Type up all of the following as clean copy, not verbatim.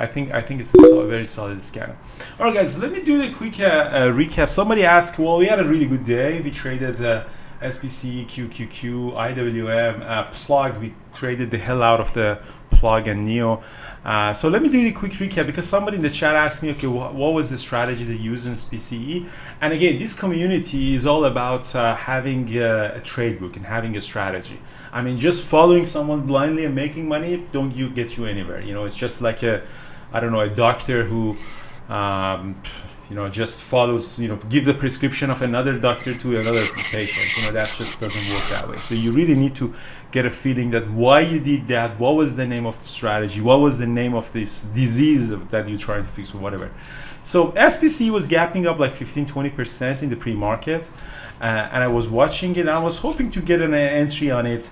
I think it's a very solid scanner. All right, guys, let me do a quick recap. Somebody asked, well, we had a really good day. We traded SPC, QQQ, IWM, plug. We traded the hell out of the plug and NEO. So let me do a quick recap because somebody in the chat asked me, okay, what was the strategy they used in SPCE? And again, this community is all about having a trade book and having a strategy. I mean, just following someone blindly and making money don't get you anywhere. You know, it's just like a doctor who, just follows, give the prescription of another doctor to another patient. That just doesn't work that way. So you really need to get a feeling that why you did that, what was the name of the strategy, what was the name of this disease that you're trying to fix or whatever. So SPC was gapping up like 15-20% in the pre-market, and I was watching it and I was hoping to get an entry on it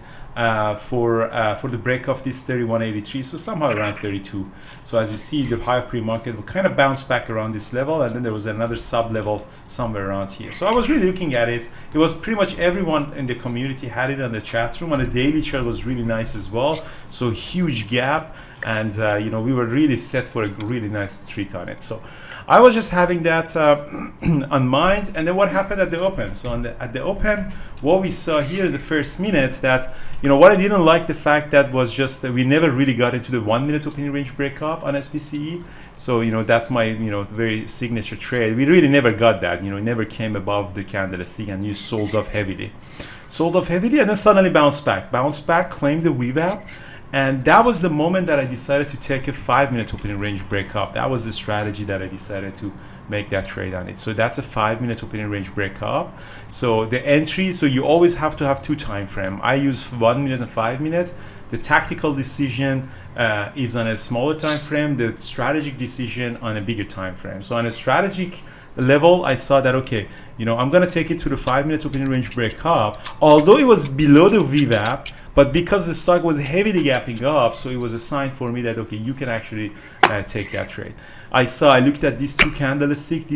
for the break of this 31.83, so somehow around 32. So as you see, the high pre-market will kind of bounce back around this level, and then there was another sub level somewhere around here. So I was really looking at it. It was pretty much everyone in the community had it on the chat room, and the daily chart was really nice as well. So huge gap, and we were really set for a really nice treat on it. So I was just having that on mind. And then what happened at the open? So at the open, what we saw here in the first minute, that what I didn't like, the fact that was just that we never really got into the 1 minute opening range breakup on SPCE. So that's my very signature trade. We really never got that. It never came above the candlestick, and you sold off heavily, and then suddenly bounced back, claimed the VWAP. And that was the moment that I decided to take a 5 minute opening range breakup. That was the strategy that I decided to make that trade on it. So that's a 5 minute opening range breakup. So the entry, so you always have to have two time frame. I use 1 minute and 5 minutes. The tactical decision is on a smaller time frame. The strategic decision on a bigger time frame. So on a strategic level, I saw that, okay, I'm going to take it to the 5 minute opening range breakup, although it was below the VWAP. But because the stock was heavily gapping up, so it was a sign for me that, okay, you can actually take that trade. I looked at these two candlesticks.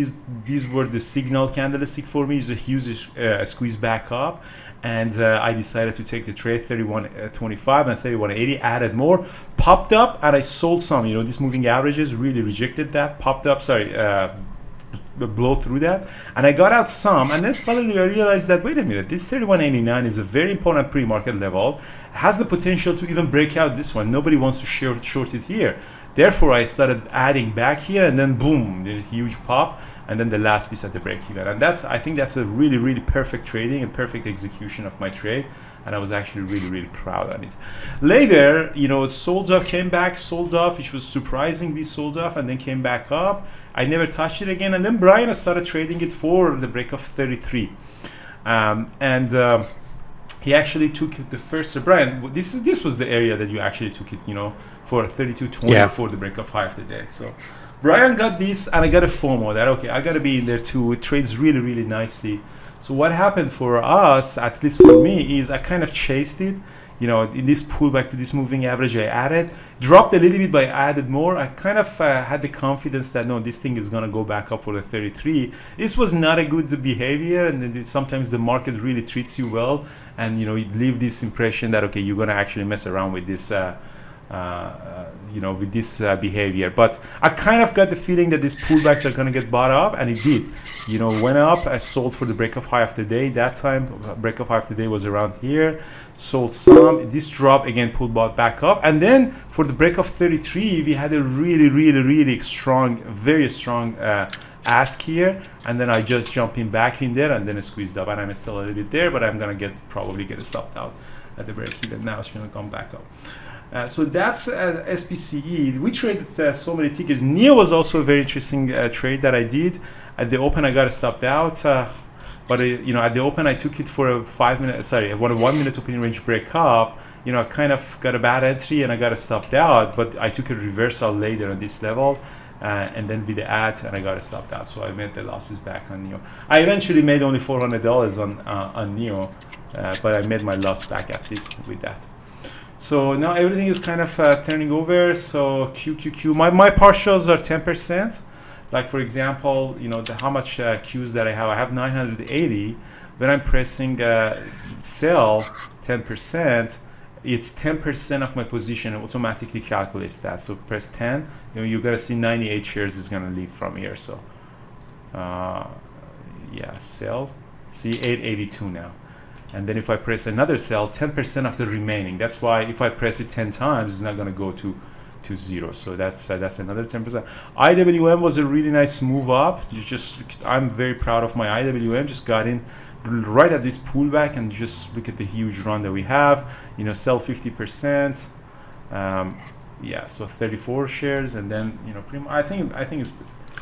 These were the signal candlestick for me. It's a huge squeeze back up. And I decided to take the trade, 31.25 and 31.80, added more, popped up, and I sold some. These moving averages really rejected that, popped up, blow through that, and I got out some, and then suddenly I realized that, wait a minute, this 31.89 is a very important pre-market level, has the potential to even break out this one. Nobody wants to short it here. Therefore, I started adding back here, and then boom, the huge pop, and then the last piece at the break even. And I think that's a really, really perfect trading and perfect execution of my trade. And I was actually really, really proud of it. Later, sold off, came back, sold off, which was surprisingly sold off, and then came back up. I never touched it again. And then Brian started trading it for the break of 33. He actually took the first, Brian, this was the area that you actually took it, for 32.20 for the break of high of the day. So Brian got this, and I got a FOMO that, okay, I got to be in there too. It trades really, really nicely. So what happened for us, at least for me, is I kind of chased it. In this pullback to this moving average, I added, dropped a little bit, but I added more. I kind of had the confidence that, no, this thing is going to go back up for the 33. This was not a good behavior, and then sometimes the market really treats you well, and, you leave this impression that, okay, you're going to actually mess around with this with this behavior. But I kind of got the feeling that these pullbacks are going to get bought up, and it did. Went up. I sold for the break of high of the day. That time, break of high of the day was around here. Sold some. This drop again, pulled back up, and then for the break of 33, we had a really, really, really strong, very strong ask here, and then I just jumped in back in there, and then I squeezed up, and I'm still a little bit there, but I'm gonna probably get stopped out at the break even. Now it's gonna come back up. So that's SPCE. We traded so many tickets. NEO was also a very interesting trade that I did. At the open, I got stopped out. But at the open, I took it for a 1 minute opening range breakup. I kind of got a bad entry and I got stopped out. But I took a reversal later on this level, and then with the add, and I got stopped out. So I made the losses back on NEO. I eventually made only $400 on NEO, but I made my loss back at least with that. So now everything is kind of turning over. So QQQ, my partials are 10%. Like for example, how much Qs that I have 980. When I'm pressing sell 10%, it's 10% of my position. It automatically calculates that. So press 10. You gotta see 98 shares is gonna leave from here. So yeah, sell. See 882 now. And then if I press another sell, 10% of the remaining. That's why if I press it 10 times, it's not gonna go to zero. So that's another 10%. IWM was a really nice move up. I'm very proud of my IWM. Just got in right at this pullback, and just look at the huge run that we have. Sell 50%. Yeah, so 34 shares, and then I think it's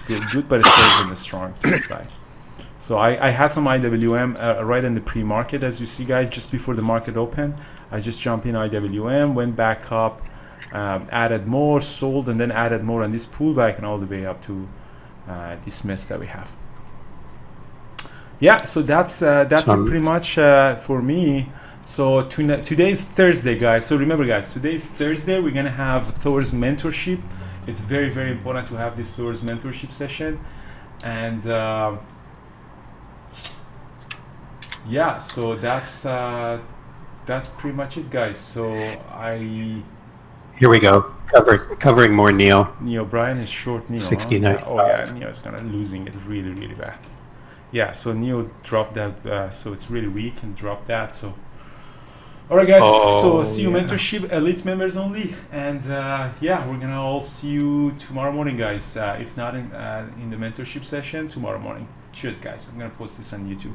good, but it's still in the strong side. So I had some IWM right in the pre-market, as you see, guys, just before the market opened. I just jumped in IWM, went back up, added more, sold, and then added more on this pullback, and all the way up to this mess that we have. Yeah, so that's it pretty much for me. So today's Thursday, guys. So remember, guys, today's Thursday. We're gonna have Thor's mentorship. It's very, very important to have this Thor's mentorship session, and yeah, so that's pretty much it, guys. So here we go, covering more NIO. NIO, Brian is short NIO. 69. Huh? Oh yeah, NIO is kind of losing it really, really bad. Yeah, so NIO dropped that, so it's really weak and dropped that. So all right, guys. So see you mentorship, elite members only, and yeah, we're gonna all see you tomorrow morning, guys. If not in the mentorship session, tomorrow morning. Cheers, guys. I'm gonna post this on YouTube.